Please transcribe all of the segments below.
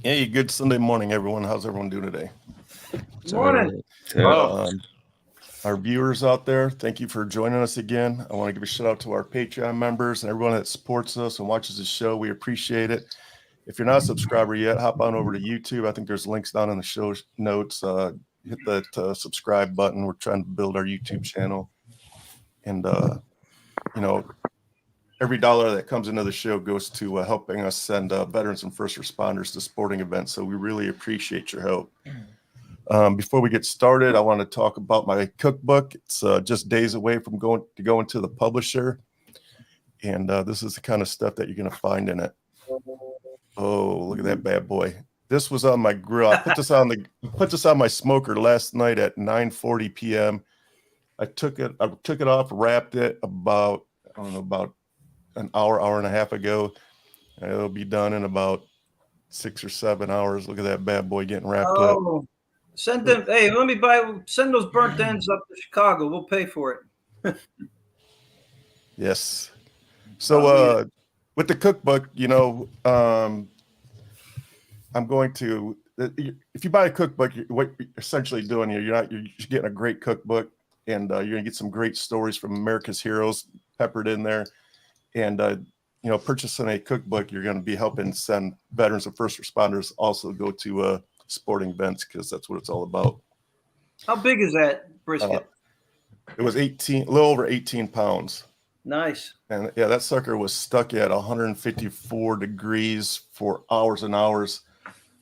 Hey, good Sunday morning, everyone. How's everyone doing today? Good morning. Our viewers out there, thank you for joining us again. I want to give a shout out to our Patreon members and everyone that supports us and watches the show. We appreciate it. If you're not a subscriber yet, hop on over to YouTube. I think there's links down in the show notes. Hit that subscribe button. We're trying to build our YouTube channel. And, every dollar that comes into the show goes to helping us send veterans and first responders to sporting events. So we really appreciate your help. Before we get started, I want to talk about my cookbook. It's just days away from going to the publisher. And this is the kind of stuff that you're going to find in it. Oh, look at that bad boy. This was on my grill. I put this on my smoker last night at 9:40 p.m. I took it off, wrapped it about an hour and a half ago. It'll be done in about 6 or 7 hours. Look at that bad boy getting wrapped up. Send them. Hey, send those burnt ends up to Chicago. We'll pay for it. Yes. So with the cookbook, I'm going to, if you buy a cookbook, what you're essentially doing here, you're getting a great cookbook, and you're going to get some great stories from America's heroes peppered in there. And, purchasing a cookbook, you're going to be helping send veterans and first responders also go to sporting events, because that's what it's all about. How big is that brisket? It was a little over 18 pounds. Nice. And yeah, that sucker was stuck at 154 degrees for hours and hours.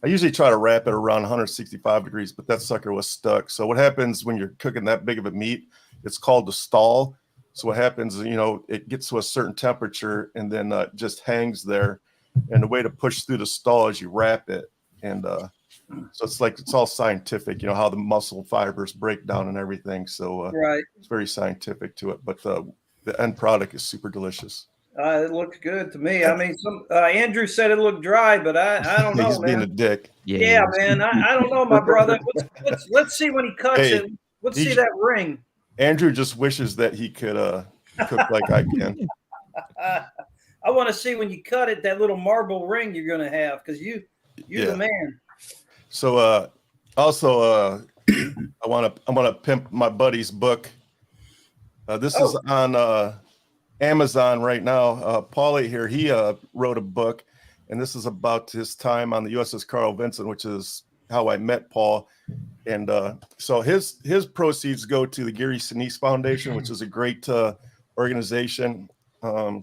I usually try to wrap it around 165 degrees, but that sucker was stuck. So what happens when you're cooking that big of a meat, it's called the stall. So what happens, it gets to a certain temperature and then just hangs there. And the way to push through the stall is you wrap it. And so it's all scientific, how the muscle fibers break down and everything. So right. It's very scientific to it. But the end product is super delicious. It looks good to me. I mean, Andrew said it looked dry, but I don't know, He's man. being a dick. Yeah, man. I don't know, my brother. Let's see when he cuts it. Let's see that ring. Andrew just wishes that he could cook like I can. I want to see when you cut it, that little marble ring you're going to have, because you're the man. So also I want to pimp my buddy's book. This is on Amazon right now. Paulie here, he wrote a book, and this is about his time on the USS Carl Vinson, which is how I met Paul. And so his proceeds go to the Gary Sinise Foundation, which is a great organization. I'll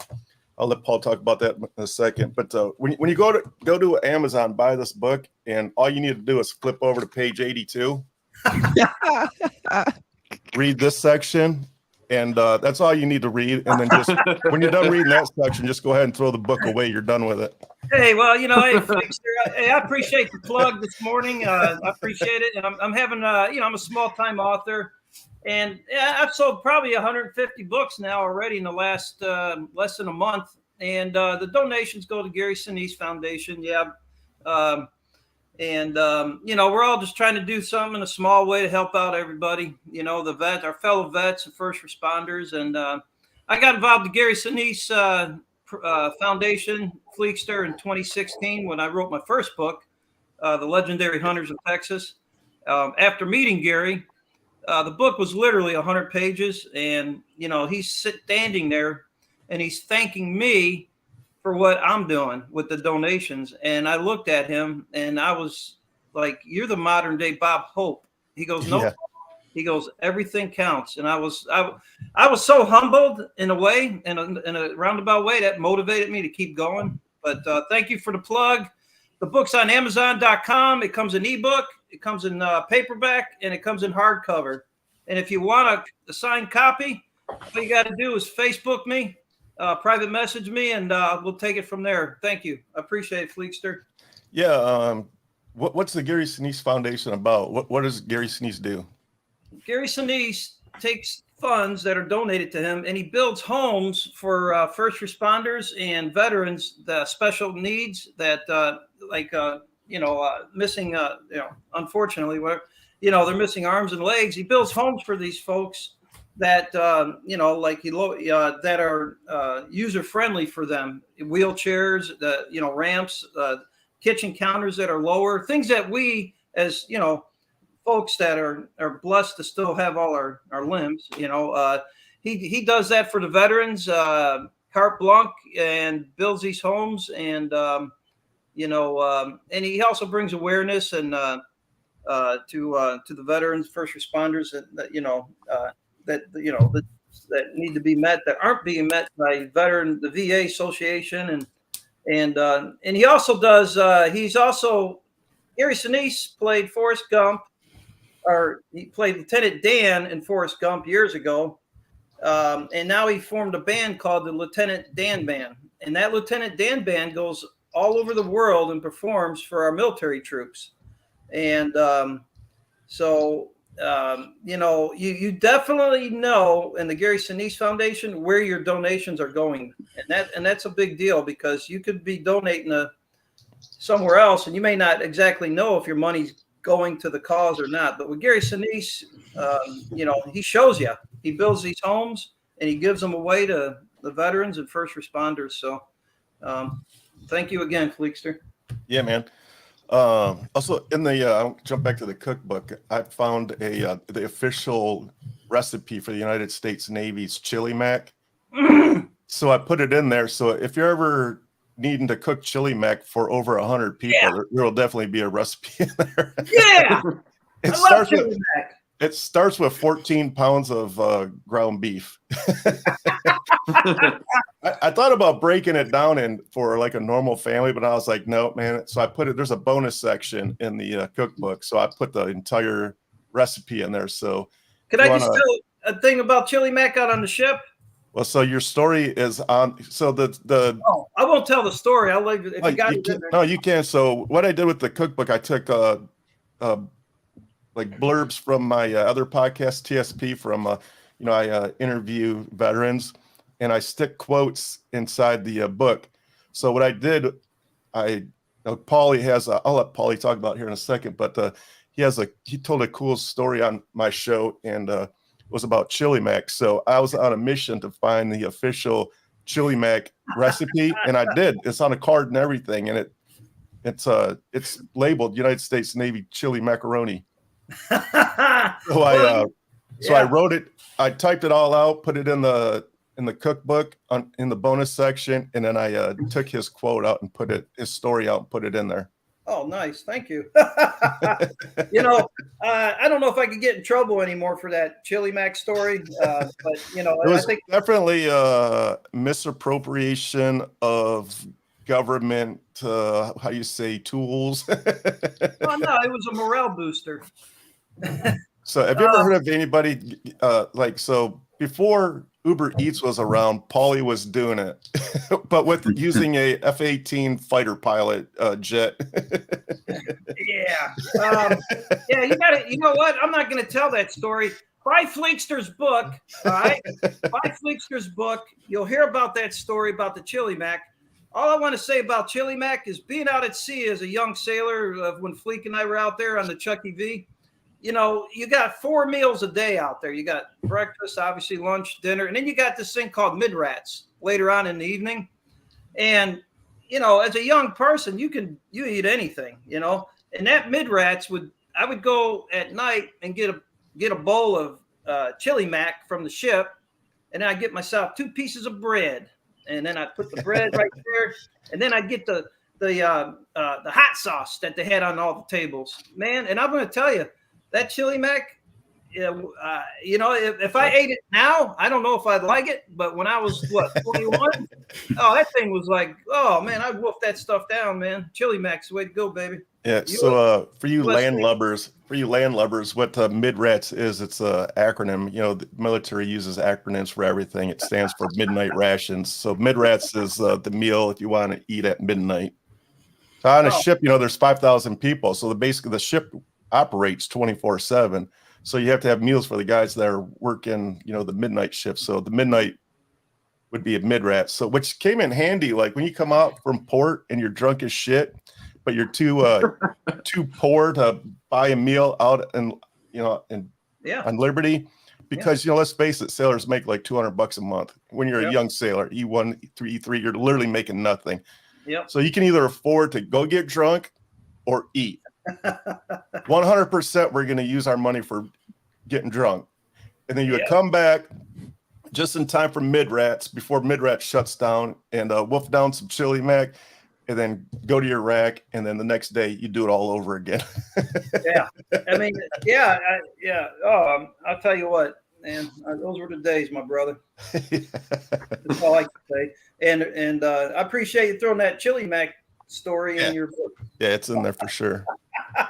let Paul talk about that in a second. But when you go to Amazon, buy this book, and all you need to do is flip over to page 82. Read this section, and that's all you need to read. And then just when you're done reading that section, just go ahead and throw the book away. You're done with it. Hey, well, hey, I appreciate the plug this morning. I appreciate it. And I'm having, I'm a small-time author. And I've sold probably 150 books now already in the last less than a month. And the donations go to Gary Sinise Foundation. Yeah. We're all just trying to do something in a small way to help out everybody, the vets, our fellow vets and first responders. And I got involved with the Gary Sinise Foundation, Fleekster, in 2016 when I wrote my first book, The Legendary Hunters of Texas. After meeting Gary, the book was literally 100 pages, and, he's standing there and he's thanking me for what I'm doing with the donations. And I looked at him and I was like, "You're the modern day Bob Hope." He goes, "No." Yeah. He goes, "Everything counts." And I was so humbled in a way, in a roundabout way, that motivated me to keep going. But thank you for the plug. The book's on Amazon.com. It comes in ebook, it comes in paperback, and it comes in hardcover. And if you want a signed copy, all you got to do is Facebook me, private message me, and we'll take it from there. Thank you. I appreciate it, Fleekster. Yeah. What's the Gary Sinise Foundation about? What does Gary Sinise do? Gary Sinise takes funds that are donated to him, and he builds homes for first responders and veterans, the special needs that, missing, unfortunately, they're missing arms and legs. He builds homes for these folks that, that are user friendly for them, wheelchairs, ramps, kitchen counters that are lower, things that we, as folks that are blessed to still have all our limbs, he does that for the veterans, carte blanche, and builds these homes, and and he also brings awareness and to the veterans, first responders that need to be met, that aren't being met by the VA Association, and he also does. Gary Sinise played Forrest Gump, or he played Lieutenant Dan in Forrest Gump years ago, and now he formed a band called the Lieutenant Dan Band, and that Lieutenant Dan Band goes all over the world and performs for our military troops, and you definitely know in the Gary Sinise Foundation where your donations are going, and that's a big deal, because you could be donating somewhere else, and you may not exactly know if your money's going to the cause or not. But with Gary Sinise, he shows you. He builds these homes and he gives them away to the veterans and first responders. So, thank you again, Fleekster. Yeah, man. Also, in the I'll jump back to the cookbook, I found the official recipe for the United States Navy's chili mac. So I put it in there. So if you're ever needing to cook chili mac for over 100 people, there will definitely be a recipe in there. Yeah, it starts with 14 pounds of ground beef. I thought about breaking it down for like a normal family, but I was like, no, man. So I put it. There's a bonus section in the cookbook, so I put the entire recipe in there. So, could I just tell a thing about chili mac out on the ship? Well, so your story is on. So the. Oh, I won't tell the story. I'll leave it. If you got it in there. No, you can. So what I did with the cookbook, I took like blurbs from my other podcast, TSP, from I interview veterans, and I stick quotes inside the book. So what I did, Paulie has. I'll let Paulie talk about it here in a second, but he told a cool story on my show, and was about chili mac. So I was on a mission to find the official chili mac recipe, and I did. It's on a card and everything, and it's labeled United States Navy chili macaroni. So I wrote it. I typed it all out, put it in the cookbook in the bonus section, and then I took his quote out and his story out and put it in there. Oh, nice. Thank you. I don't know if I could get in trouble anymore for that chili mac story, but it was definitely misappropriation of government, how you say, tools. Oh, no, it was a morale booster. So have you ever heard of anybody before Uber Eats was around, Paulie was doing it, but with using a F-18 fighter pilot jet. Yeah. You got to, you know what? I'm not going to tell that story. Buy Fleekster's book, all right? Buy Fleekster's book. You'll hear about that story about the chili mac. All I want to say about chili mac is being out at sea as a young sailor, when Fleek and I were out there on the Chucky V. You got 4 meals a day out there. You got breakfast, obviously lunch, dinner, and then you got this thing called mid-rats later on in the evening. And, as a young person, you eat anything, and that mid-rats I would go at night and get a bowl of chili mac from the ship, and then I'd get myself 2 pieces of bread, and then I'd put the bread right there, and then I'd get the hot sauce that they had on all the tables, man. And I'm going to tell you, that chili mac, if I ate it now, I don't know if I'd like it. But when I was 21, that thing was like, oh man, I wolfed that stuff down, man. Chili mac's the way to go, baby. Yeah. So for you landlubbers, what mid-rats is, it's a acronym. The military uses acronyms for everything. It stands for midnight rations. So mid-rats is the meal if you want to eat at midnight. So on a ship, there's 5,000 people. So basically the ship operates 24/7. So you have to have meals for the guys that are working, the midnight shift. So the midnight would be a mid-rat. So which came in handy, like when you come out from port and you're drunk as shit, but you're too poor to buy a meal out on Liberty, because let's face it, sailors make like $200 a month. When you're a young sailor, E1, E3, you're literally making nothing. Yep. So you can either afford to go get drunk or eat. 100% we're going to use our money for getting drunk. And then you would come back just in time for mid-rats, before mid-rats shuts down, and wolf down some chili mac, and then go to your rack, and then the next day you do it all over again. Yeah. I mean, yeah. Oh, I'll tell you what, man, those were the days, my brother. That's all I can say. And I appreciate you throwing that chili mac story in your book. Yeah, it's in there for sure.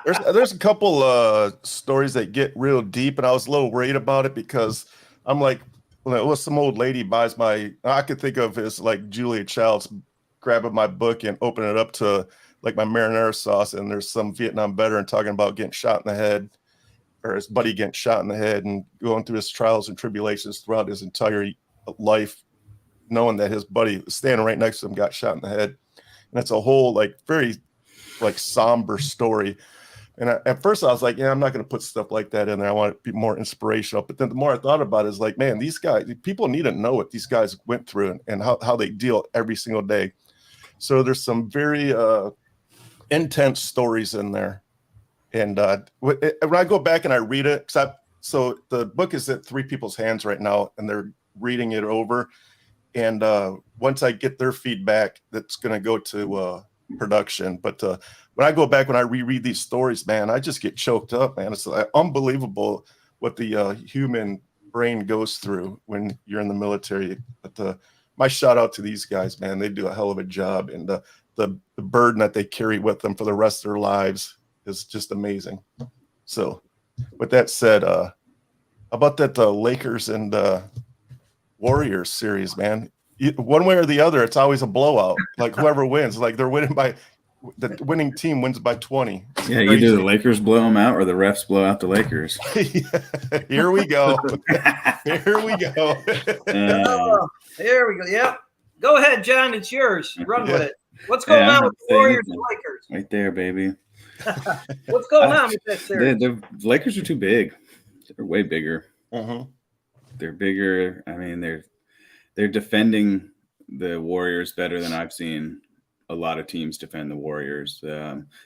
There's a couple stories that get real deep, and I was a little worried about it because I'm like, well, some old lady buys I could think of as like Julia Childs grabbing my book and opening it up to like my marinara sauce, and there's some Vietnam veteran talking about getting shot in the head, or his buddy getting shot in the head, and going through his trials and tribulations throughout his entire life, knowing that his buddy standing right next to him got shot in the head. And that's a whole like very like somber story. And at first I was like, yeah, I'm not going to put stuff like that in there. I want it to be more inspirational. But then the more I thought about it, is like, man, these guys, people need to know what these guys went through and how they deal every single day. So there's some very intense stories in there. And when I go back and I read it, so the book is at 3 people's hands right now, and they're reading it over. And once I get their feedback, that's going to go to production. But when I go back, when I reread these stories, man, I just get choked up, man. It's unbelievable what the human brain goes through when you're in the military. But my shout out to these guys, man. They do a hell of a job, and the burden that they carry with them for the rest of their lives is just amazing. So with that said, about that Lakers and Warriors series, man, one way or the other, it's always a blowout. Like whoever wins, like they're winning by the winning team wins by 20. It's yeah, crazy. either the Lakers blow them out or the refs blow out the Lakers. Here we go. Here we go. Here we go. Yep. Go ahead, John. It's yours. Run with it. What's going on with the Warriors and Lakers? Right there, baby. What's going on with that series? The Lakers are too big. They're way bigger. Uh-huh. They're bigger. I mean, they're defending the Warriors better than I've seen a lot of teams defend the Warriors.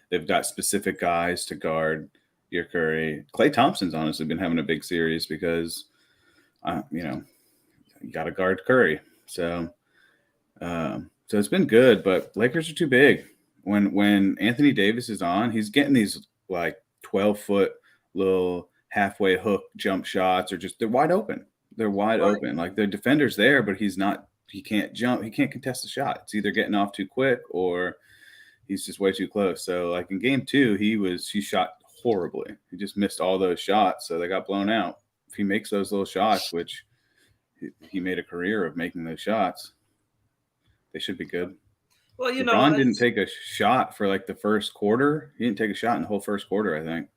They've got specific guys to guard your Curry. Klay Thompson's honestly been having a big series because, you got to guard Curry. So it's been good, but Lakers are too big. When Anthony Davis is on, he's getting these like 12-foot little halfway hook jump shots, or just they're wide open. They're wide open. Like the defender's there, but he can't jump. He can't contest the shot. It's either getting off too quick or he's just way too close. So like in game 2, he shot horribly. He just missed all those shots. So they got blown out. If he makes those little shots, which he made a career of making those shots, they should be good. Well, LeBron didn't take a shot for like the first quarter. He didn't take a shot in the whole first quarter, I think.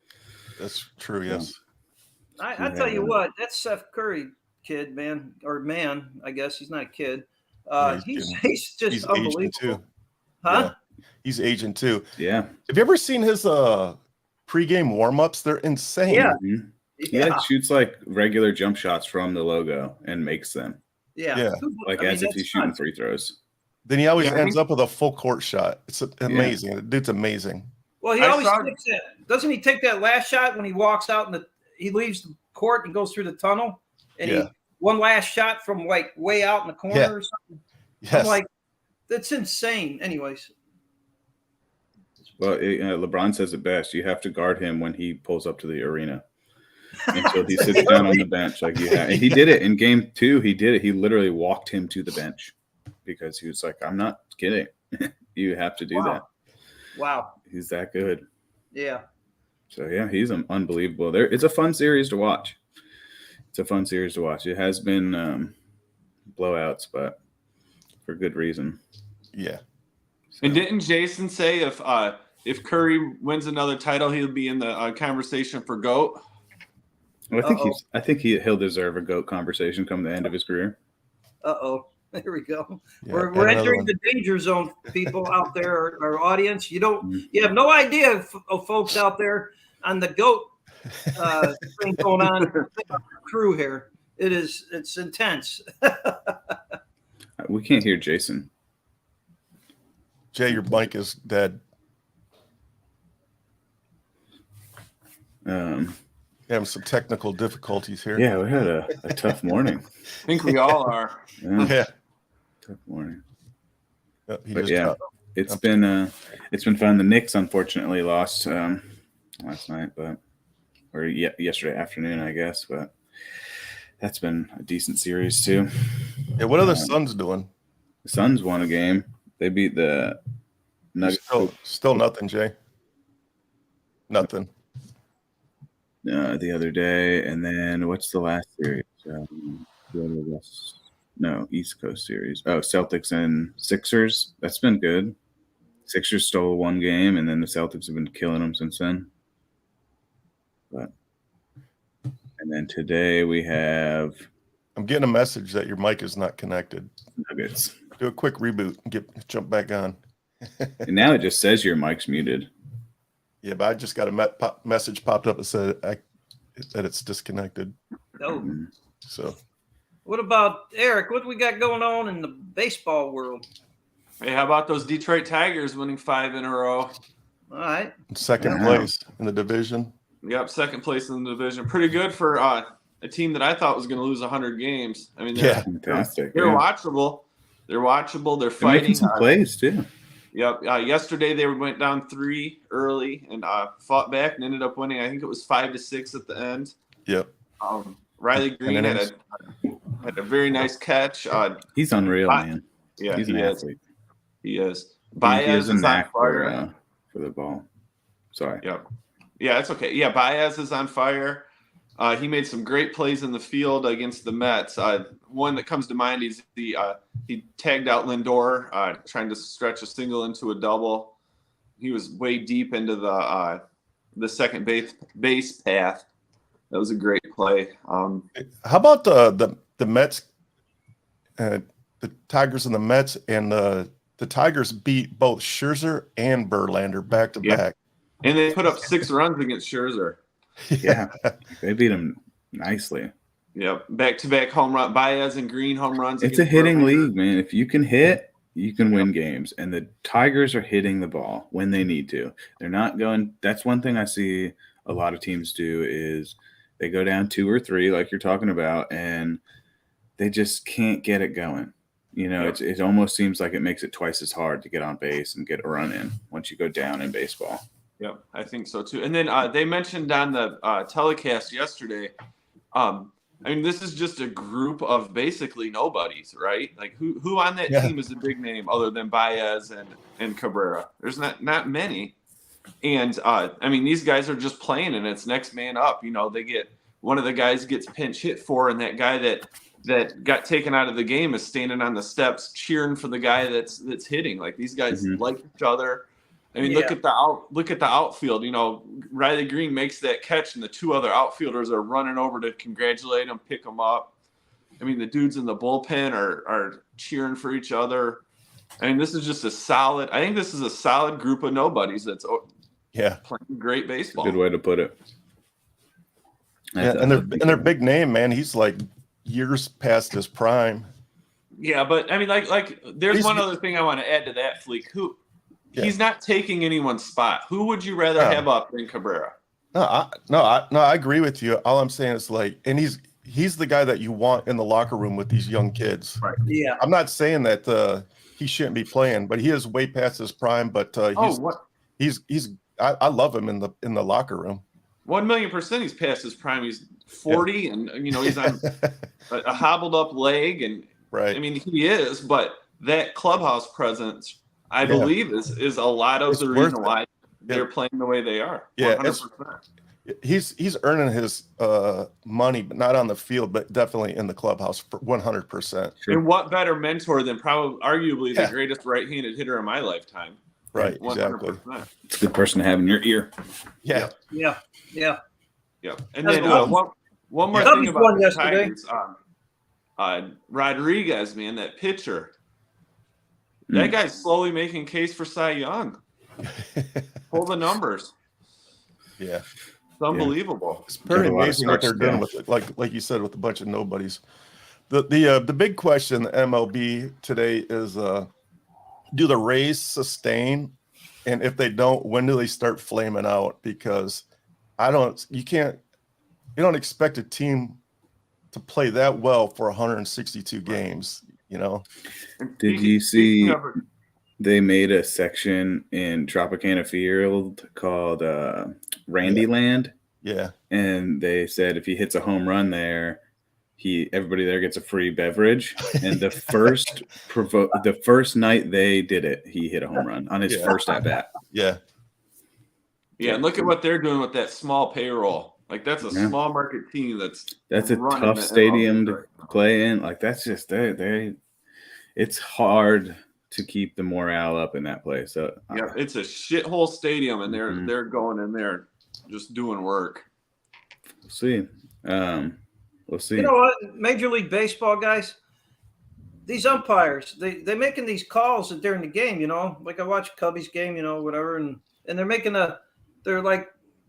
That's true. Yes. I tell you what, that Steph Curry kid, man, I guess he's not a kid. He's just unbelievable. Too. Huh? Yeah. He's aging too. Yeah. Have you ever seen his pregame warm-ups? They're insane. Yeah. Mm-hmm. He shoots like regular jump shots from the logo and makes them. Yeah. Like as if he's shooting free throws. Then he always ends up with a full court shot. It's amazing. The dude's amazing. Well, he always takes that. Doesn't he take that last shot when he walks out and he leaves the court and goes through the tunnel? And he one last shot from like way out in the corner or something. Yes. I'm like, that's insane. Anyways. Well, LeBron says it best. You have to guard him when he pulls up to the arena until he sits down on the bench. Like and he did it in game 2. He did it. He literally walked him to the bench because he was like, I'm not kidding. You have to do that. Wow. He's that good. Yeah. So, yeah, he's unbelievable. It's a fun series to watch. It has been blowouts, but for good reason. Yeah. So. And didn't Jason say if Curry wins another title, he'll be in the conversation for GOAT? Well, I think he'll deserve a GOAT conversation come the end of his career. Uh-oh. There we go. Yeah, we're entering the danger zone, people out there, our audience. You have no idea of folks out there on the GOAT thing going on. Crew here. It's intense. We can't hear Jason. Jay, your mic is dead. Having some technical difficulties here. Yeah, we had a tough morning. I think we all are. Yeah. Tough morning. Yep, he But just yeah, dropped. it's been fun. The Knicks unfortunately lost last night, or yesterday afternoon, I guess. But that's been a decent series too. Yeah, what are the Suns doing? The Suns won a game. They beat the Nuggets. Still nothing, Jay. Nothing. The other day, and then what's the last series? East Coast series. Oh, Celtics and Sixers. That's been good. Sixers stole one game, and then the Celtics have been killing them since then. And then today we have. I'm getting a message that your mic is not connected. Nuggets. Do a quick reboot and jump back on. And now it just says your mic's muted. Yeah, but I just got a message popped up that said that it's disconnected. Oh. So, what about Eric? What we got going on in the baseball world? Hey, how about those Detroit Tigers winning 5 in a row? All right. Second place in the division. Yep, second place in the division. Pretty good for a team that I thought was going to lose 100 games. I mean, Fantastic. They're watchable. They're watchable. They're They're fighting. making some plays too. Yep. Yesterday they went down 3 early and fought back and ended up winning. I think it was 5-6 at the end. Yep. Riley Green had a very nice catch. He's unreal, man. Yeah, he's an athlete. He is. Baez is on fire for the ball. Sorry. Yep. Yeah, it's okay. Yeah, Baez is on fire. He made some great plays in the field against the Mets. One that comes to mind is he tagged out Lindor, trying to stretch a single into a double. He was way deep into the second base path. That was a great play. How about the Mets, the Tigers and the Mets, and the Tigers beat both Scherzer and Verlander back to back, and they put up 6 runs against Scherzer. Yeah, they beat him nicely. Yep, back-to-back home run. Baez and Green home runs. It's a hitting league, man. If you can hit, you can win games. And the Tigers are hitting the ball when they need to. They're not going. That's one thing I see a lot of teams do is they go down 2 or 3, like you're talking about, and they just can't get it going. You know, it almost seems like it makes it twice as hard to get on base and get a run in once you go down in baseball. Yep, I think so too. And then they mentioned on the telecast yesterday, I mean, this is just a group of basically nobodies, right? Like who on that team is a big name other than Baez and Cabrera? There's not many. And I mean, these guys are just playing, and it's next man up. You know, they get one of the guys gets pinch hit for, and that guy that got taken out of the game is standing on the steps cheering for the guy that's hitting. Like these guys like each other. I mean, look at the outfield. You know, Riley Green makes that catch, and the 2 other outfielders are running over to congratulate him, pick him up. I mean, the dudes in the bullpen are cheering for each other. I mean, this is just I think this is a solid group of nobodies that's playing great baseball. Good way to put it. Yeah, and they're big name, man. He's like years past his prime. Yeah, but I mean, like there's one other thing I want to add to that, Fleek. He's not taking anyone's spot. Who would you rather have up than Cabrera? No, I agree with you. All I'm saying is and he's the guy that you want in the locker room with these young kids. Right. Yeah. I'm not saying that he shouldn't be playing, but he is way past his prime. But I love him in the locker room. 1,000,000% he's past his prime. He's 40, and you know he's on a hobbled up leg, and right. I mean he is, but that clubhouse presence, I believe, is a lot of the reason why they're playing the way they are. Yeah, 100%. He's earning his money, but not on the field, but definitely in the clubhouse for 100%. And what better mentor than arguably the greatest right-handed hitter in my lifetime? Right, 100%. exactly. It's a good person to have in your ear. Yeah. And then one more thing about the Tigers. Rodriguez, man, that pitcher. That guy's slowly making case for Cy Young. Pull the numbers. Yeah. It's unbelievable. It's pretty amazing what they're doing with it. Like you said, with a bunch of nobodies. The big question in the MLB today is do the Rays sustain? And if they don't, when do they start flaming out? Because you don't expect a team to play that well for 162 games, you know? Did you see they made a section in Tropicana Field called Randy Land? Yeah. And they said if he hits a home run there, everybody there gets a free beverage. And the first night they did it, he hit a home run on his first at bat. Yeah. Yeah, and look at what they're doing with that small payroll. Like that's a small market team that's a tough stadium to play in. Like that's just it's hard to keep the morale up in that place. So yeah, it's a shithole stadium, and they're going in there just doing work. We'll see. We'll see. You know what, Major League Baseball guys, these umpires, they're making these calls during the game. You know, like I watch Cubbies game, you know, whatever, and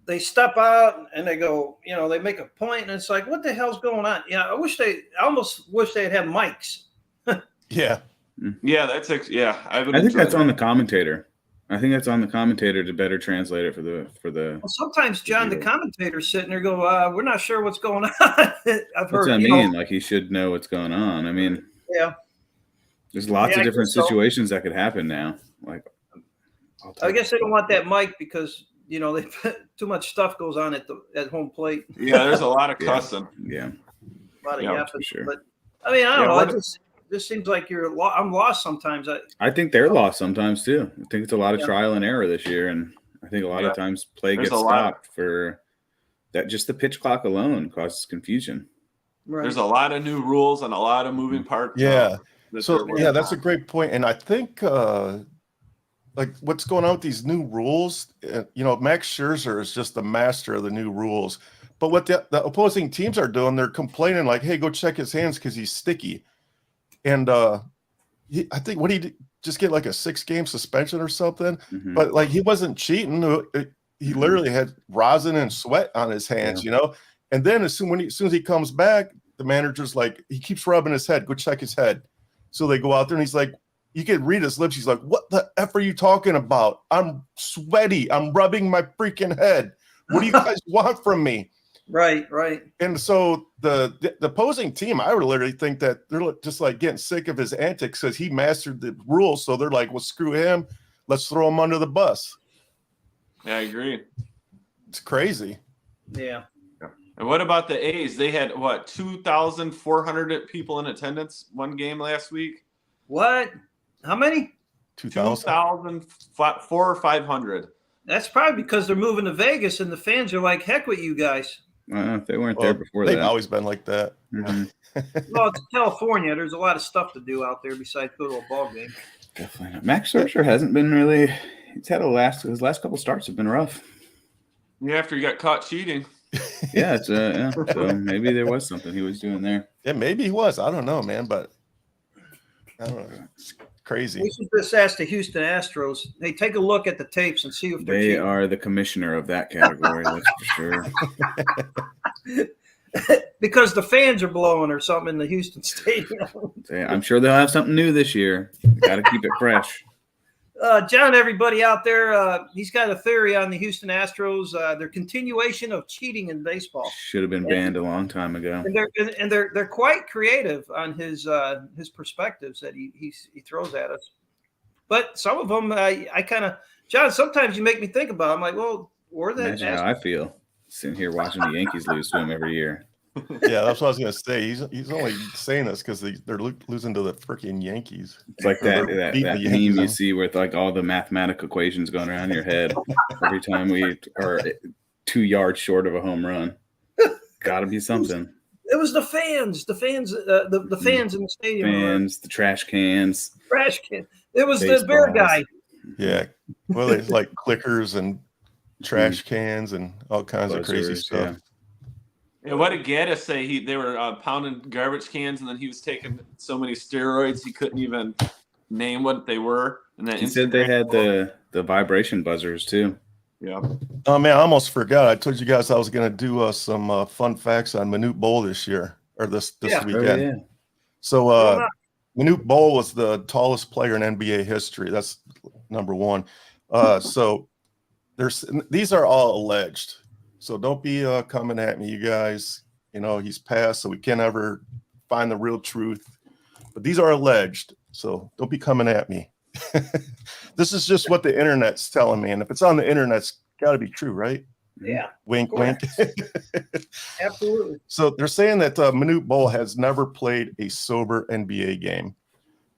they step out and they go, you know, they make a point, and it's like, what the hell's going on? Yeah, I almost wish they'd have mics. Yeah. Yeah, I think that's on the commentator. I think that's on the commentator to better translate it for the. Well, sometimes John, the commentator's sitting there, go, we're not sure what's going on. I've heard. What I mean, like he should know what's going on. I mean, yeah, there's lots of different situations that could happen now. Like, I guess they don't want that mic because you know they too much stuff goes on at home plate. Yeah, there's a lot of cussing. Yeah, a lot of yapping. Sure. But I mean, I don't know. It just seems like I'm lost sometimes. I think they're lost sometimes too. I think it's a lot of trial and error this year, and I think a lot of times play gets stopped for that. Just the pitch clock alone causes confusion. Right. There's a lot of new rules and a lot of moving parts. Yeah. That's a great point. And I think like what's going on with these new rules, you know, Max Scherzer is just the master of the new rules. But what the opposing teams are doing, they're complaining like, hey, go check his hands because he's sticky. And I think what he just get like a 6-game suspension or something. Mm-hmm. But like he wasn't cheating. He literally had rosin and sweat on his hands, you know. And then as soon as he comes back, the manager's like, he keeps rubbing his head. Go check his head. So they go out there and he's like, you can read his lips. He's like, what the F are you talking about? I'm sweaty. I'm rubbing my freaking head. What do you guys want from me? Right. And so the opposing team, I would literally think that they're just like getting sick of his antics because he mastered the rules. So they're like, well, screw him. Let's throw him under the bus. Yeah, I agree. It's crazy. Yeah. And what about the A's? They had 2,400 people in attendance one game last week. What? How many? 2,400 or 500. That's probably because they're moving to Vegas and the fans are like, heck with you guys. They weren't there before that. They've always been like that. Mm-hmm. Well, it's California. There's a lot of stuff to do out there besides go to a ball game. Definitely not. Max Scherzer hasn't been really. He's had his last couple starts have been rough. Yeah, after he got caught cheating. Yeah, so maybe there was something he was doing there. Yeah, maybe he was. I don't know, man, but I don't know. It's crazy. We should just ask the Houston Astros. Hey, take a look at the tapes and see if they're cheating. Are the commissioner of that category, that's for sure. Because the fans are blowing or something in the Houston stadium. I'm sure they'll have something new this year. Got to keep it fresh. John, everybody out there, he's got a theory on the Houston Astros. Their continuation of cheating in baseball should have been banned a long time ago. And they're quite creative on his perspectives that he throws at us. But some of them, I kind of, John, sometimes you make me think about. I'm like, well, were they? Imagine how I feel sitting here watching the Yankees lose to him every year. Yeah, that's what I was gonna say. He's only saying this because they're losing to the freaking Yankees. It's like that meme you see with like all the mathematical equations going around your head every time we are 2 yards short of a home run. Got to be something. It was the fans in the stadium. Fans, the trash cans. It was the bear guy. Yeah, well, there's like clickers and trash cans and all kinds of crazy stuff. Yeah, what did Gaddis say? They were pounding garbage cans, and then he was taking so many steroids he couldn't even name what they were. And then he said they had the vibration buzzers too. Yeah. Oh man, I almost forgot. I told you guys I was going to do some fun facts on Manute Bol this year or this weekend. Oh, yeah. So Manute Bol was the tallest player in NBA history. That's number one. So these are all alleged. So don't be coming at me, you guys. He's passed, so we can't ever find the real truth. But these are alleged, so don't be coming at me. This is just what the internet's telling me, and if it's on the internet, it's got to be true, right? Yeah. Wink, wink. Absolutely. So they're saying that Manute Bol has never played a sober NBA game.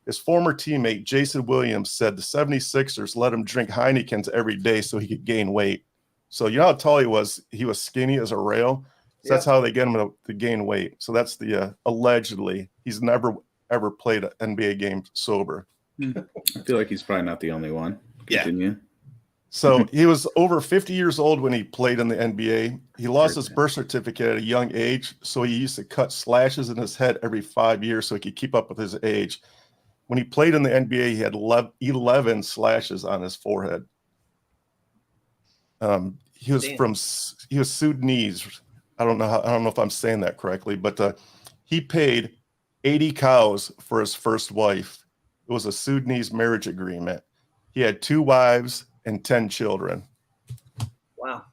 His former teammate, Jason Williams, said the 76ers let him drink Heinekens every day so he could gain weight. So you know how tall he was? He was skinny as a rail. So that's how they get him to gain weight. So that's the allegedly. He's never, ever played an NBA game sober. I feel like he's probably not the only one. Continue. Yeah. So he was over 50 years old when he played in the NBA. He lost his birth certificate at a young age, so he used to cut slashes in his head every 5 years so he could keep up with his age. When he played in the NBA, he had 11 slashes on his forehead. He was Sudanese. I don't know if I'm saying that correctly, but he paid 80 cows for his first wife. It was a Sudanese marriage agreement. He had 2 wives and 10 children. Wow.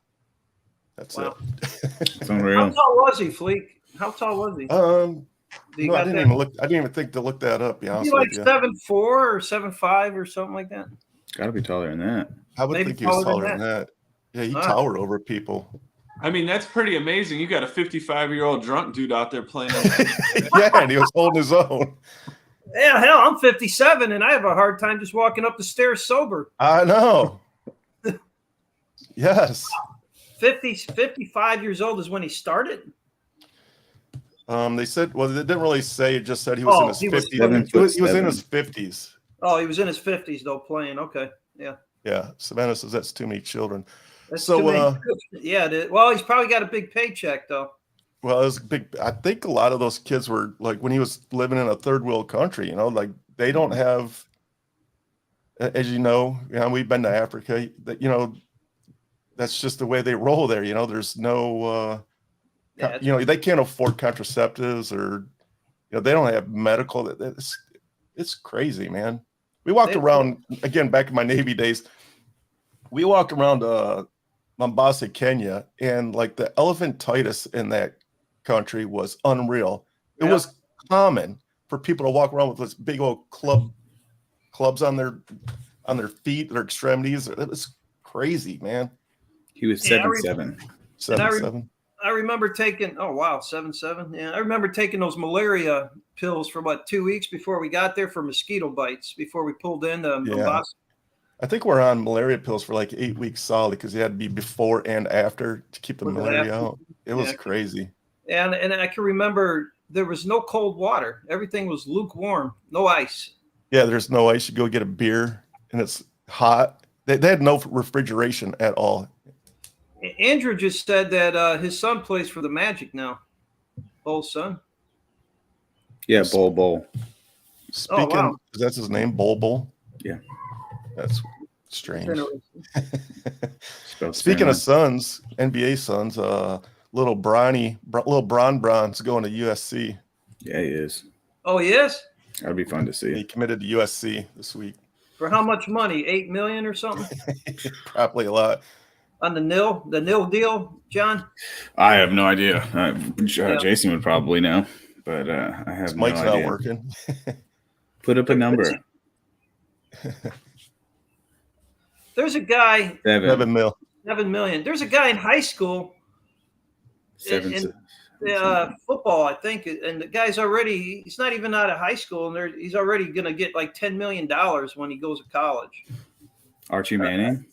That's it. It's unreal. How tall was he, Fleek? How tall was he? No, I didn't even think to look that up. Is he like 7'4" or 7'5" or something like that? Got to be taller than that. I would think he was taller than that. Yeah, he towered over people. I mean, that's pretty amazing. You got a 55-year-old drunk dude out there playing. Yeah, and he was holding his own. Yeah, hell, I'm 57 and I have a hard time just walking up the stairs sober. I know. Yes. 55 years old is when he started. They said, well, they didn't really say. It just said he was in his 50s. He was in his 50s. Oh, he was in his 50s though, playing. Okay, yeah. Yeah, Savannah says that's too many children. That's too many. Yeah. Well, he's probably got a big paycheck though. Well, it was big. I think a lot of those kids were like when he was living in a third world country. Like they don't have, as we've been to Africa. That's just the way they roll there. There's no. They can't afford contraceptives or, they don't have medical. It's crazy, man. We walked around, again, back in my Navy days, we walked around Mombasa, Kenya, and like the elephantitis in that country was unreal. It was common for people to walk around with this big old clubs on their feet, their extremities. It was crazy, man. He was 7'7". 7'7". I remember taking 7'7". Yeah, I remember taking those malaria pills for about 2 weeks before we got there for mosquito bites before we pulled into Mombasa. I think we're on malaria pills for like 8 weeks solid because you had to be before and after to keep the malaria out. It was crazy. And I can remember there was no cold water. Everything was lukewarm, no ice. Yeah, there's no ice. You go get a beer and it's hot. They had no refrigeration at all. Andrew just said that his son plays for the Magic now. Bol's son. Yeah, Bol. Speaking, that's his name, Bol. Yeah. That's strange. Speaking of sons, NBA sons, little Bron's going to USC. Yeah, he is. Oh, he is? That'd be fun to see. He committed to USC this week. For how much money? $8 million or something? Probably a lot. On the nil deal, John? I have no idea. Jason would probably know, but I have no idea. Mike's not working. Put up a number. There's a guy. 7 million. There's a guy in high school. In football, I think, and the guy's he's not even out of high school, and he's already going to get like $10 million when he goes to college. Archie Manning?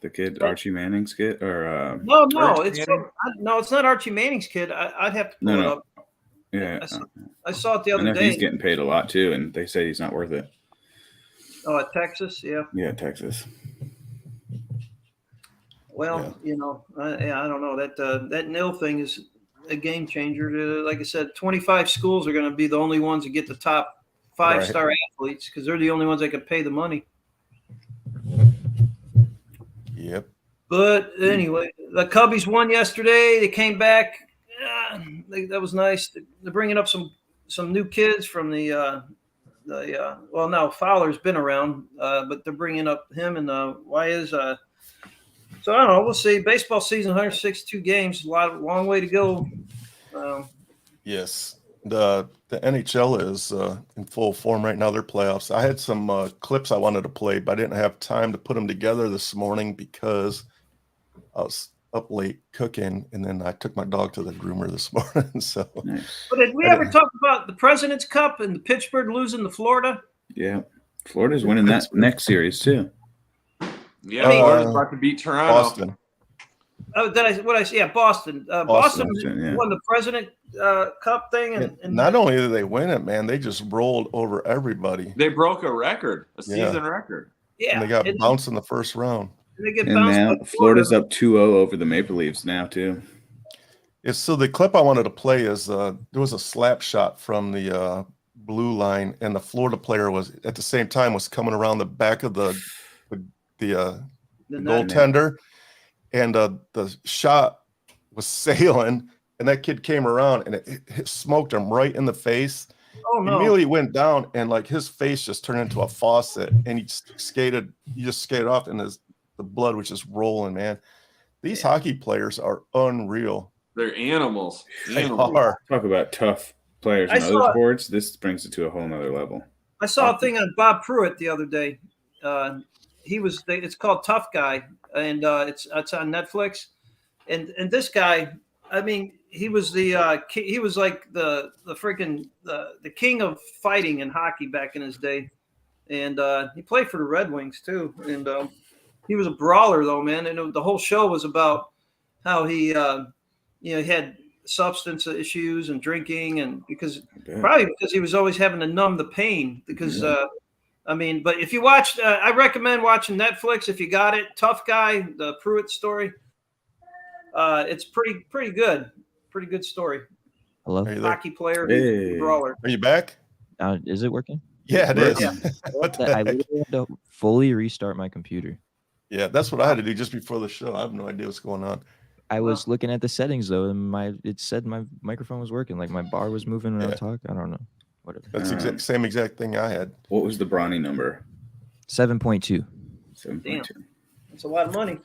The kid Archie Manning's kid, or no, it's not Archie Manning's kid. I'd have to pull it up. Yeah, I saw it the other day. He's getting paid a lot too, and they say he's not worth it. Oh, at Texas, yeah. Yeah, Texas. Well, I don't know that nil thing is a game changer. Like I said, 25 schools are going to be the only ones that get the top 5-star athletes because they're the only ones that can pay the money. Yep. But anyway, the Cubbies won yesterday. They came back. That was nice. They're bringing up some some new kids from well, now Fowler's been around, but they're bringing up him and why is so I don't know. We'll see. Baseball season, 162 games, long way to go. Yes, the NHL is in full form right now. Their playoffs. I had some clips I wanted to play, but I didn't have time to put them together this morning because I was up late cooking, and then I took my dog to the groomer this morning. So, Nice. But did we ever talk about the President's Cup and the Pittsburgh losing to Florida? Yeah, Florida's winning that next series too. Yeah, Florida's about to beat Toronto. Boston. Oh, yeah, Boston. Boston yeah. won the President Cup thing, and Not only did they win it, man, they just rolled over everybody. They broke a record, a season record. yeah, And they got bounced in the first round. They get And bounced now by Florida's up 2-0 over the Maple Leafs now too. Yeah, so the clip I wanted to play is there was a slap shot from the blue line, and the Florida player was at the same time was coming around the back of the goaltender, and the shot was sailing, and that kid came around and it smoked him right in the face. Oh no! He immediately went down, and like his face just turned into a faucet, and he just skated off, and the blood was just rolling, man. These hockey players are unreal. They're animals. They are. Talk about tough players in other sports. This brings it to a whole nother level. I saw a thing on Bob Pruitt the other day. It's called Tough Guy, and it's on Netflix. And this guy, I mean, he was he was like the freaking the king of fighting in hockey back in his day, and he played for the Red Wings too. And he was a brawler though, man. And the whole show was about how he he had substance issues and drinking, and probably because he was always having to numb the pain. Because I mean, but if you watch, I recommend watching Netflix if you got it. Tough Guy, the Pruitt story. It's pretty good. Pretty good story. Hello. Hockey player, Hey. brawler. Are you back? Is it working? Yeah, it is. Yeah. What the I heck? literally had to fully restart my computer. Yeah, that's what I had to do just before the show. I have no idea what's going on. I was looking at the settings though, and it said my microphone was working. Like my bar was moving when I would talk. I don't know. Whatever. That's the same exact thing I had. What was the Bronny number? 7.2. 7.2. That's a lot of money.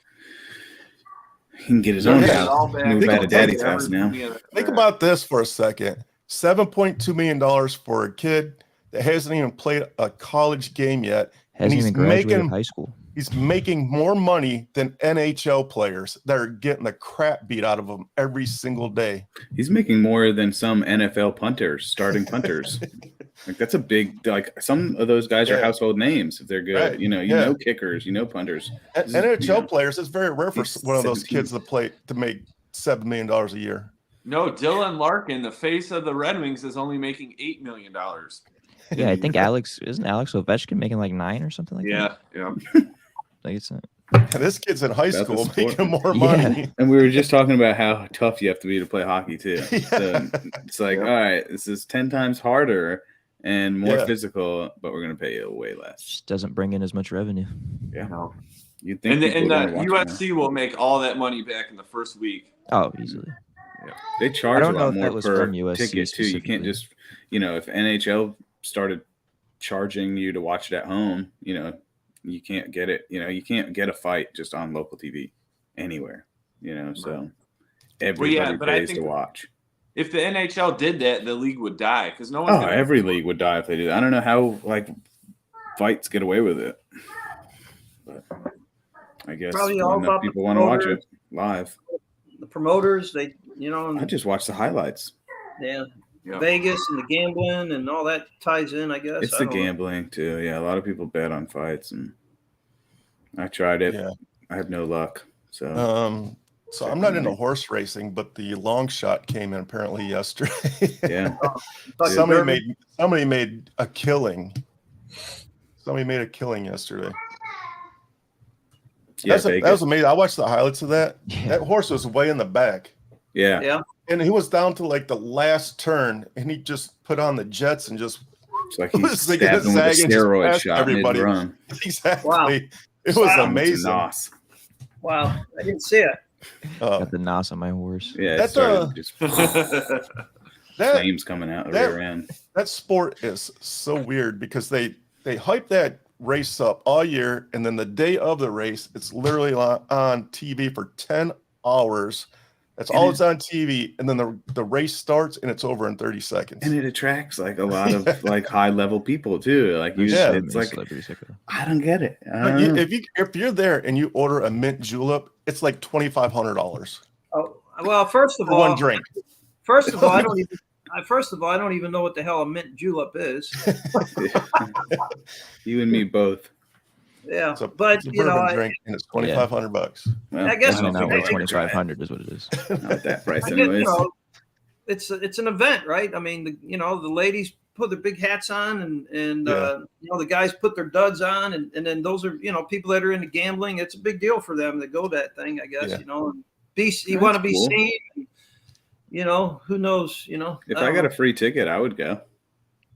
He can get his own Yeah. house. Move out of daddy's house now. Think about this for a second. $7.2 million for a kid that hasn't even played a college game yet. Hasn't he's even graduated making- high school. He's making more money than NHL players that are getting the crap beat out of them every single day. He's making more than some NFL punters, starting punters. Like that's a big. Like some of those guys are Yeah. household names if they're good. Right. You Yeah. know kickers, you know punters. NHL players, it's very rare for He's one of those 17. kids to make $7 million a year. No, Dylan Larkin, the face of the Red Wings, is only making $8 million. Yeah, I think isn't Alex Ovechkin making like 9 or something like that? Yeah. Like it's not. And this kid's in high That's school the sport. making more Yeah. money. And we were just talking about how tough you have to be to play hockey too. Yeah. So it's like, all right, this is 10 times harder and more Yeah. physical, but we're gonna pay you way less. Just doesn't bring in as much revenue. Yeah. No. You'd think And the people would wanna watch it USC will make all that money back in the first week. Oh, easily. now. They charge I don't a know lot if more that was per from USC ticket too. You can't specifically. just, if NHL started charging you to watch it at home, you can't get it. You can't get a fight just on local TV anywhere. So everybody but I pays think to watch. If the NHL did that, the league would die because no one. Oh, every league would die if they did. I don't know how fights get away with it, but I guess Probably all enough about the people want to watch promoters. it live. The promoters, I and just watch the highlights. Yeah. Vegas and the gambling and all that ties in, I guess. It's I the don't know. gambling too. Yeah, a lot of people bet on fights, and I tried it. Yeah. I have no luck. So So I'm not into horse racing, but the long shot came in apparently yesterday. yeah, Fucking somebody Derby. made a killing. Somebody made a killing yesterday. yeah, That was amazing. I watched the highlights of that. Yeah. That horse was way in the back, yeah. Yeah. and he was down to like the last turn, and he just put on the jets and just It's like It he's was like stabbed him with a zagging just steroid past shot everybody. mid-run. exactly. Wow. It was Wow. amazing. Nos. Wow. I didn't see it. Got the nos on my horse. Yeah, it That's started just that flames coming out of the rear end. that sport is so weird because they hype that race up all year, and then the day of the race, it's literally on TV for 10 hours. That's all it's on TV, and then the race starts and it's over in 30 seconds. And it attracts like a lot of like high level people too. Like it's like I don't get it. If you're there and you order a mint julep, it's like $2,500. Oh, well, first of all, one drink. First of all, I don't even know what the hell a mint julep is. You and me both. Yeah, it's a bourbon drink, and it's $2,500. Well, I guess not like 2,500 is what it is. Not that price, I anyways. guess, it's an event, right? I mean, the ladies put their big hats on, and the guys put their duds on, and then those are people that are into gambling. It's a big deal for them to go to that thing, I guess. You want to be cool. seen. Who knows? If I got a free ticket, I would go.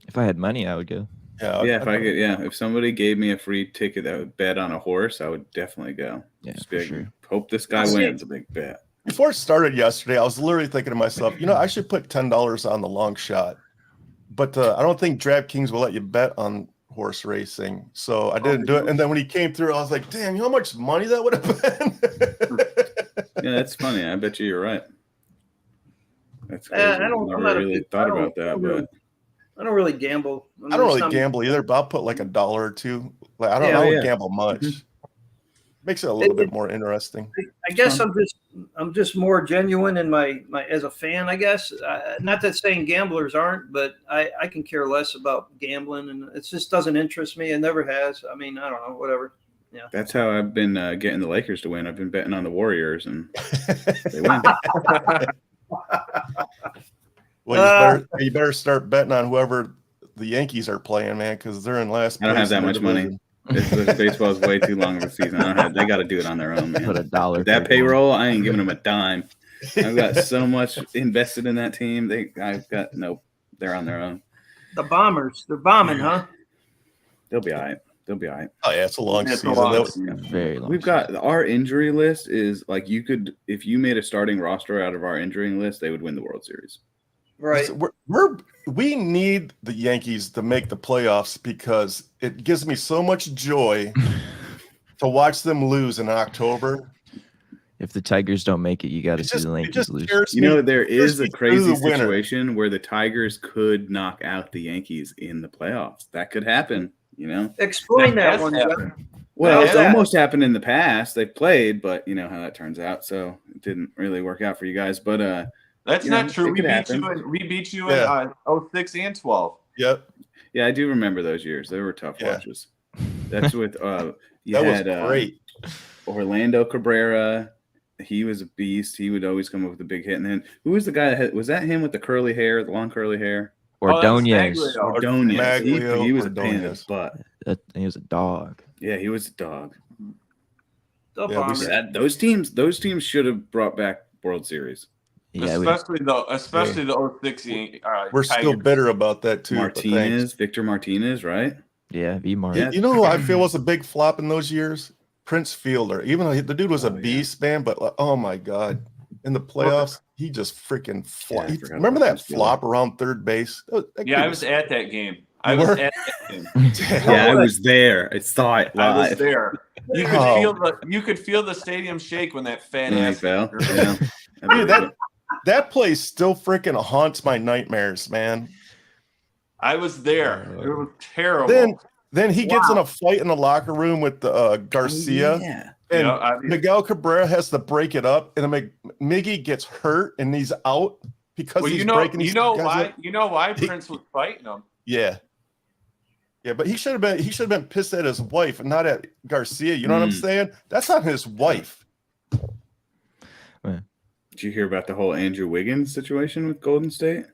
If I had money, I would go. If somebody gave me a free ticket that would bet on a horse, I would definitely go. Yeah, for sure. Hope this guy wins a big bet. Before it started yesterday, I was literally thinking to myself, I should put $10 on the long shot, but I don't think DraftKings will let you bet on horse racing, so I didn't do it. And then when he came through, I was like, damn, you know how much money that would have been? Yeah, that's funny. I bet you're right. That's crazy. I never really thought about that, but I don't really gamble. I don't really gamble either, but I'll put like $1 or $2. Like I don't gamble much. Makes it a little bit more interesting. I guess I'm just more genuine in my as a fan. I guess not that saying gamblers aren't, but I can care less about gambling, and it just doesn't interest me. It never has. I mean, I don't know, whatever. Yeah, that's how I've been getting the Lakers to win. I've been betting on the Warriors, and they win. Well, you better start betting on whoever the Yankees are playing, man, because they're in last place. I don't have that much money. Baseball is way too long of a season. They got to do it on their own, man. Put $1. That payroll, I ain't giving them a dime. I've got so much invested in that team. They're on their own. The Bombers, they're bombing, huh? They'll be all right. Oh yeah, it's a long season. Very long. We've got our injury list is like if you made a starting roster out of our injury list, they would win the World Series. Right. We need the Yankees to make the playoffs because it gives me so much joy to watch them lose in October. If the Tigers don't make it, you got to see the Yankees lose. There is a crazy situation where the Tigers could knock out the Yankees in the playoffs. That could happen. Explain that one. Well, it's almost happened in the past. They played, but you know how that turns out. So it didn't really work out for you guys. But that's not true. We beat you in 06 and 12. Yep. Yeah, I do remember those years. They were tough watches. That's with that was great. Orlando Cabrera. He was a beast. He would always come up with a big hit. And then who was the guy was that him with the curly hair, the long curly hair? Ordonez. He was a pain in the butt. He was a dog. Yeah, he was a dog. The those teams should have brought back World Series. Yeah, especially the 06. We're still bitter about that too. Victor Martinez, right? Yeah, V-Mart. You know who I feel was a big flop in those years? Prince Fielder. Even though the dude was a beast, man, but oh my God. In the playoffs, he just freaking flopped. Remember that flop around third base? I was at that game. I was there. I saw it live. I was there. You could feel the stadium shake when that fat ass fell. Dude, that place still freaking haunts my nightmares, man. I was there. It was terrible. Then he gets in a fight in the locker room with Garcia. And Miguel Cabrera has to break it up, and then Miggy gets hurt, and he's out because he's breaking. You know why Prince was fighting him. Yeah, but he should have been pissed at his wife and not at Garcia. You know what I'm saying? That's not his wife. Did you hear about the whole Andrew Wiggins situation with Golden State?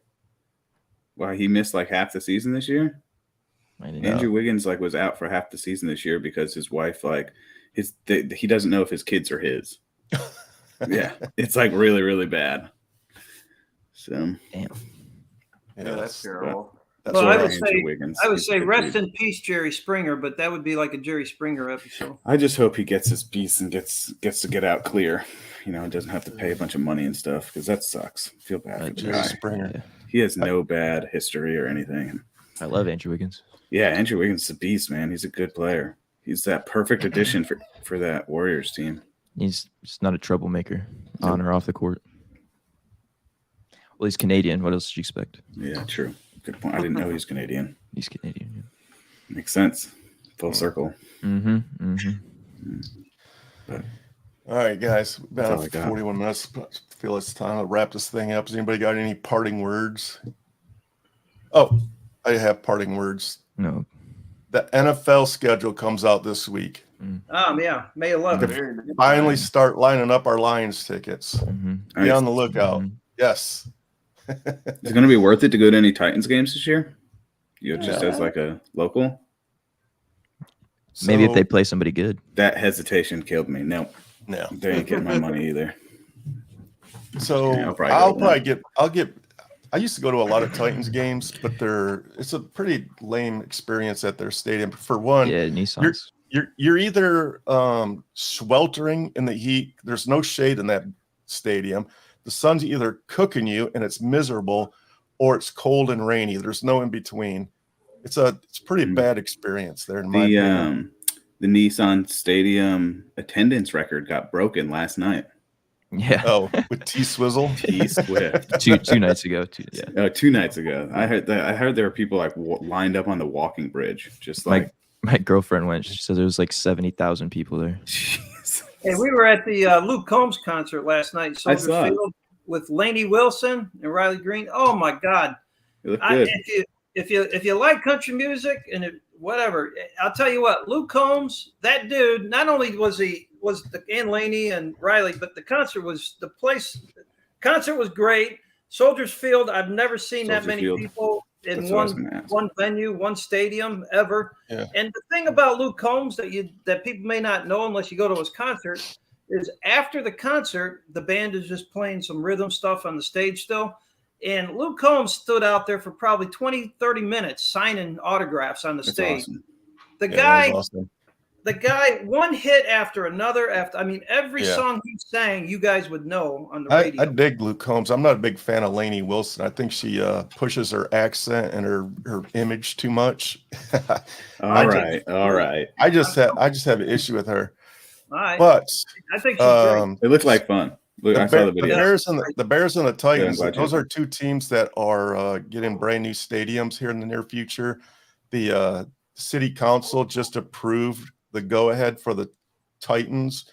Why he missed like half the season this year? Andrew Wiggins was out for half the season this year because his wife he doesn't know if his kids are his. Yeah, it's really, really bad. So, damn. Yeah, that's terrible. I would say rest in peace, Jerry Springer, but that would be like a Jerry Springer episode. I just hope he gets his piece and gets to get out clear. Doesn't have to pay a bunch of money and stuff because that sucks. I feel bad for Jerry Springer. He has no bad history or anything. I love Andrew Wiggins. Yeah, Andrew Wiggins is a beast, man. He's a good player. He's that perfect addition for that Warriors team. He's just not a troublemaker on or off the court. Well, he's Canadian. What else did you expect? Yeah, true. Good point. I didn't know he was Canadian. He's Canadian. Yeah. Makes sense. Full circle. Mm-hmm. Mm-hmm. But All right, guys. That's all I About got. 41 minutes. I feel it's time to wrap this thing up. Has anybody got any parting words? Oh, I have parting words. No. The NFL schedule comes out this week. Yeah, May 11th. Finally start lining up our Lions tickets. Mm-hmm. Be on the lookout. Mhm. Yes. Is it going to be worth it to go to any Titans games this year? Just Yeah. as like a local? Maybe if So- they play somebody good. That hesitation killed me. No, No. they ain't getting my money either. So Yeah, I'll probably I'll go to probably get. I used to go to a lot of Titans games, but it's a pretty lame experience at their stadium. For one, Yeah, Nissan's. you're either sweltering in the heat. There's no shade in that stadium. The sun's either cooking you and it's miserable, or it's cold and rainy. There's no in between. It's a pretty bad experience there in my opinion. The Nissan Stadium attendance record got broken last night. Yeah. Oh, with T Swizzle. T Swift. two nights ago. Yeah. 2 nights ago. I heard there were people like lined up on the walking bridge, just like. My girlfriend went. She said there was like 70,000 people there. Jeez. Hey, we were at the Luke Combs concert last night, I Soldier saw it. Field, with Lainey Wilson and Riley Green. Oh my God! It looked good. If you like country music and whatever, I'll tell you what, Luke Combs, that dude. Not only was and Lainey and Riley, but the concert was concert was great. Soldiers Field, I've never seen that Soldier many Field. people in That's what I was gonna ask. one venue, one stadium ever. Yeah. And the thing about Luke Combs that people may not know unless you go to his concert is after the concert, the band is just playing some rhythm stuff on the stage still. And Luke Combs stood out there for probably 20, 30 minutes signing autographs on the That's stage. awesome. The Yeah, guy, that was awesome. the guy, one hit after another. Every Yeah. song he sang, you guys would know on the radio. I dig Luke Combs. I'm not a big fan of Lainey Wilson. I think she pushes her accent and her image too much. All right. I just have an issue with her. All right. But I think she's great. It looked like fun. Look, I saw the video. The Bears and the Titans, glad you- those are two teams that are getting brand new stadiums here in the near future. The city council just approved the go-ahead for the Titans.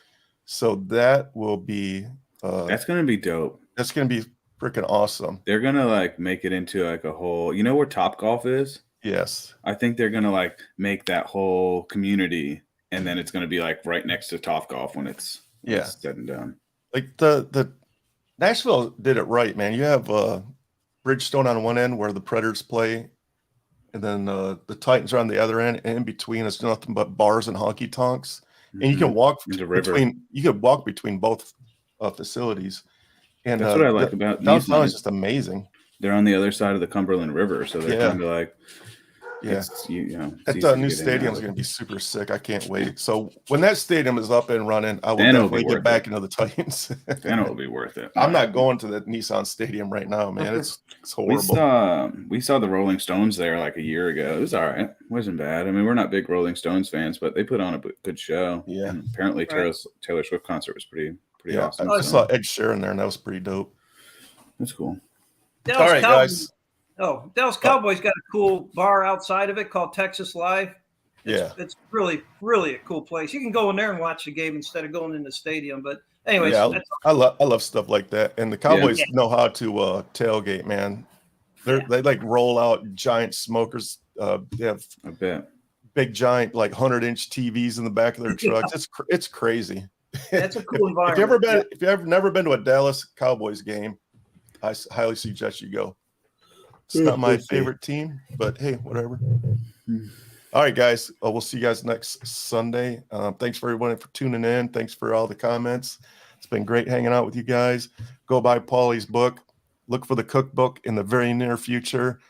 So that will be That's gonna be dope. that's going to be freaking awesome. They're gonna like make it into like a whole. You know where Top Golf is? Yes. I think they're gonna like make that whole community, and then it's gonna be like right next to Top Golf when it's said and done. Like the Nashville did it right, man. You have Bridgestone on one end where the Predators play, and then the Titans are on the other end, and in between is nothing but bars and honky tonks. And you can walk There's a river. between both facilities. And That's what I like about these downtown ones. is just amazing. They're on the other side of the Cumberland River, so they're Yeah. kind of like, Yeah. it's, you know, it's That easy to new get in stadium is and going to be super sick. I can't wait. So when that stadium is up and running, I will Then it'll be definitely get worth back it. into the Titans. then it'll be worth it. I'm not going to the Nissan Stadium right now, man. It's horrible. We saw the Rolling Stones there like a year ago. It was all right. It wasn't bad. I mean, we're not big Rolling Stones fans, but they put on a good show. Yeah. And apparently Right. Taylor Swift concert was pretty Yeah, awesome. I so saw Ed Sheeran there, and that was pretty dope. that's cool. Dallas All right, Cowboys, guys. Oh, Dallas Cowboys got a cool bar outside of it called Texas Live. It's really, really a cool place. You can go in there and watch the game instead of going in the stadium. But anyways, Yeah, that's I love stuff like that. And the Cowboys know how to tailgate, man. They like roll out giant smokers. They have I bet. big giant like 100-inch TVs in the back of their trucks. It's crazy. that's a cool environment. If you've ever never been to a Dallas Cowboys game, I highly suggest you go. It's not my favorite team, but hey, whatever. All right, guys. We'll see you guys next Sunday. Thanks for everyone for tuning in. Thanks for all the comments. It's been great hanging out with you guys. Go buy Paulie's book. Look for the cookbook in the very near future.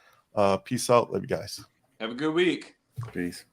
Peace out. Love you guys. Have a good week. Peace.